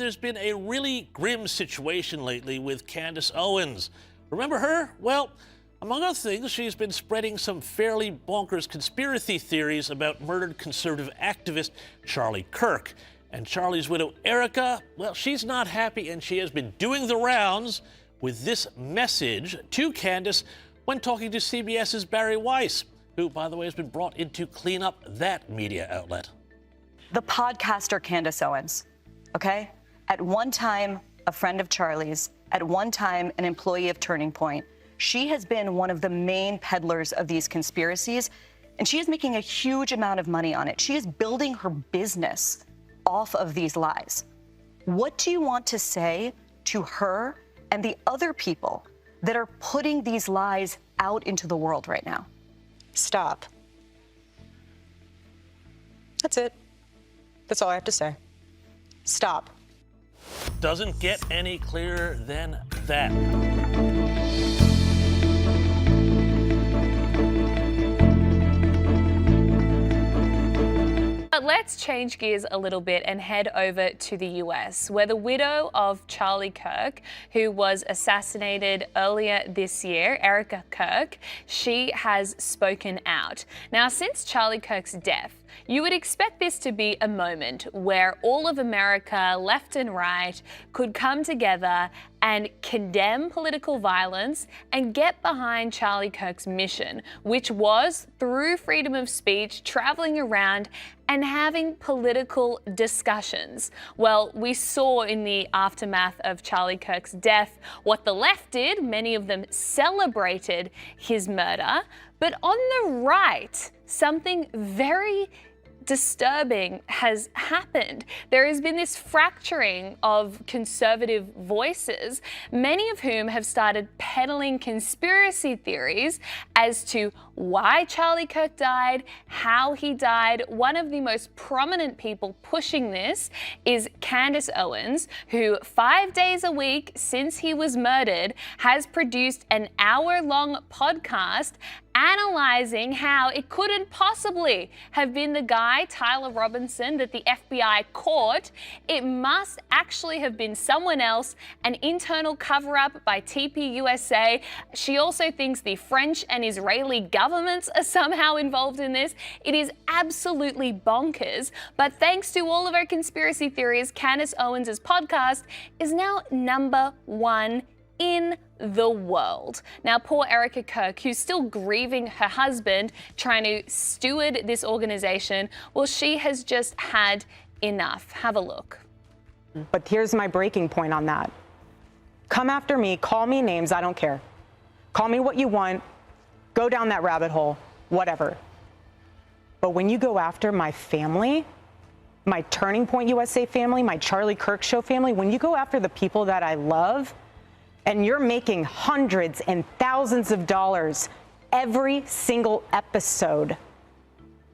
there's been a really grim situation lately with Candace Owens. Remember her? Well, among other things, she's been spreading some fairly bonkers conspiracy theories about murdered conservative activist Charlie Kirk. And Charlie's widow, Erika, well, she's not happy, and she has been doing the rounds with this message to Candace when talking to CBS's Barry Weiss, who, by the way, has been brought in to clean up that media outlet. The podcaster Candace Owens, okay? At one time, a friend of Charlie's, at one time, an employee of Turning Point. She has been one of the main peddlers of these conspiracies, and she is making a huge amount of money on it. She is building her business off of these lies. What do you want to say to her and the other people that are putting these lies out into the world right now? Stop. That's it. That's all I have to say. Stop. Doesn't get any clearer than that. Let's change gears a little bit and head over to the US, where the widow of Charlie Kirk, who was assassinated earlier this year, Erika Kirk, she has spoken out. Now, since Charlie Kirk's death, you would expect this to be a moment where all of America, left and right, could come together and condemn political violence and get behind Charlie Kirk's mission, which was, through freedom of speech, traveling around and having political discussions. Well, we saw in the aftermath of Charlie Kirk's death what the left did. Many of them celebrated his murder. But on the right, something very disturbing has happened. There has been this fracturing of conservative voices, many of whom have started peddling conspiracy theories as to why Charlie Kirk died, how he died. One of the most prominent people pushing this is Candace Owens, who 5 days a week since he was murdered has produced an hour-long podcast analyzing how it couldn't possibly have been the guy, Tyler Robinson, that the FBI caught. It must actually have been someone else, an internal cover-up by TPUSA. She also thinks the French and Israeli governments are somehow involved in this. It is absolutely bonkers. But thanks to all of our conspiracy theories, Candace Owens' podcast is now #1 in the world. Now, poor Erika Kirk, who's still grieving her husband, trying to steward this organization, well, she has just had enough. Have a look. But here's my breaking point on that. Come after me, call me names, I don't care. Call me what you want, go down that rabbit hole, whatever. But when you go after my family, my Turning Point USA family, my Charlie Kirk Show family, when you go after the people that I love, and you're making hundreds and thousands of dollars every single episode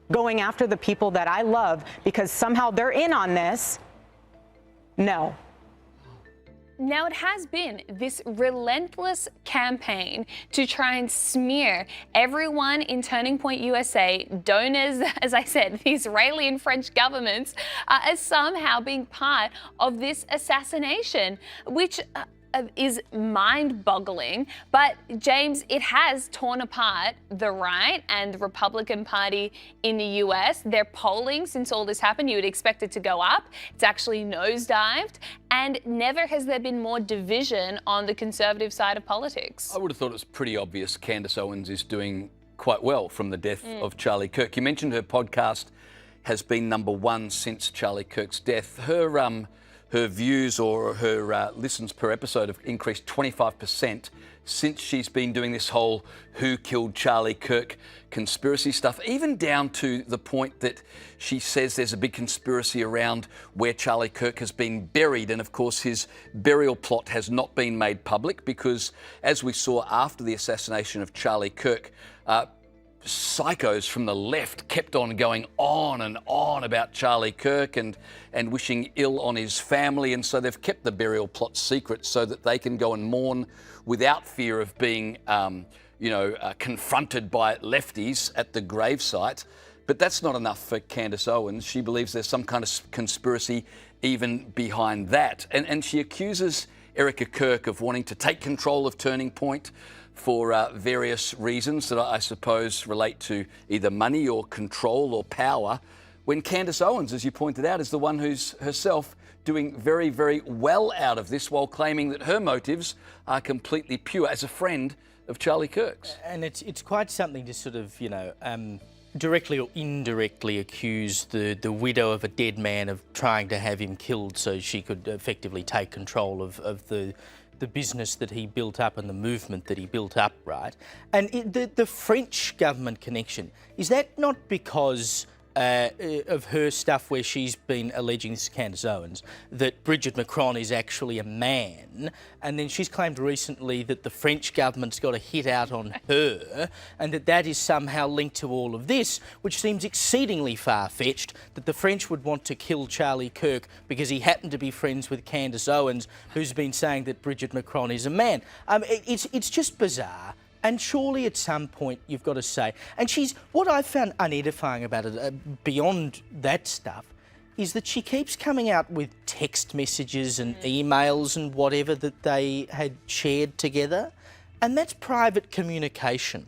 going after the people that I love because somehow they're in on this, no. Now, it has been this relentless campaign to try and smear everyone in Turning Point USA, donors, as I said, the Israeli and French governments, as somehow being part of this assassination, which is mind-boggling. But James, it has torn apart the right and the Republican Party in the US. Their polling since all this happened, you would expect it to go up. It's actually nosedived, and never has there been more division on the conservative side of politics. I would have thought it was pretty obvious Candace Owens is doing quite well from the death of Charlie Kirk. You mentioned her podcast has been #1 since Charlie Kirk's death. Her views or her listens per episode have increased 25% since she's been doing this whole who killed Charlie Kirk conspiracy stuff, even down to the point that she says there's a big conspiracy around where Charlie Kirk has been buried. And of course, his burial plot has not been made public because, as we saw after the assassination of Charlie Kirk, psychos from the left kept on going on and on about Charlie Kirk and wishing ill on his family. And so they've kept the burial plot secret so that they can go and mourn without fear of being, confronted by lefties at the gravesite. But that's not enough for Candace Owens. She believes there's some kind of conspiracy even behind that. And she accuses Erika Kirk of wanting to take control of Turning Point for various reasons that I suppose relate to either money or control or power, when Candace Owens, as you pointed out, is the one who's herself doing very, very well out of this, while claiming that her motives are completely pure as a friend of Charlie Kirk's. And it's quite something to sort of, directly or indirectly accuse the widow of a dead man of trying to have him killed so she could effectively take control of the business that he built up and the movement that he built up, right? And the French government connection, is that not because of her stuff where she's been alleging, this is Candace Owens, that Brigitte Macron is actually a man, and then she's claimed recently that the French government's got a hit out on her, and that is somehow linked to all of this, which seems exceedingly far-fetched, that the French would want to kill Charlie Kirk because he happened to be friends with Candace Owens, who's been saying that Brigitte Macron is a man. It's just bizarre. And surely at some point you've got to say, and what I found unedifying about it, beyond that stuff, is that she keeps coming out with text messages and emails and whatever that they had shared together, and that's private communication.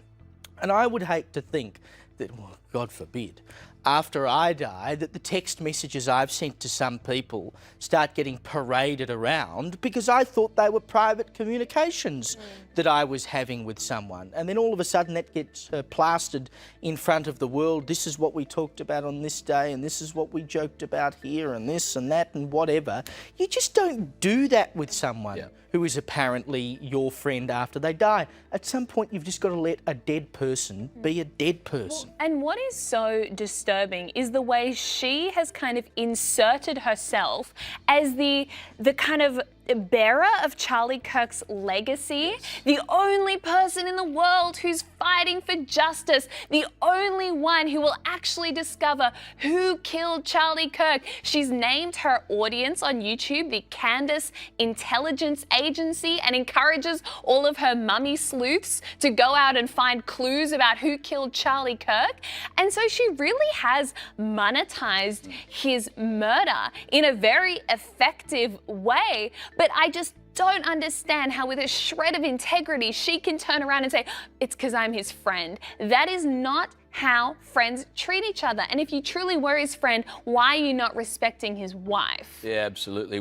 And I would hate to think that, well, God forbid, after I die, that the text messages I've sent to some people start getting paraded around because I thought they were private communications that I was having with someone. And then all of a sudden that gets plastered in front of the world. This is what we talked about on this day, and this is what we joked about here, and this and that and whatever. You just don't do that with someone who is apparently your friend after they die. At some point, you've just got to let a dead person be a dead person. And what is so disturbing is the way she has kind of inserted herself as the kind of bearer of Charlie Kirk's legacy, the only person in the world who's fighting for justice, the only one who will actually discover who killed Charlie Kirk. She's named her audience on YouTube the Candace Intelligence Agency and encourages all of her mummy sleuths to go out and find clues about who killed Charlie Kirk. And so she really has monetized his murder in a very effective way. But I just don't understand how with a shred of integrity she can turn around and say, it's because I'm his friend. That is not how friends treat each other. And if you truly were his friend, why are you not respecting his wife? Yeah, absolutely.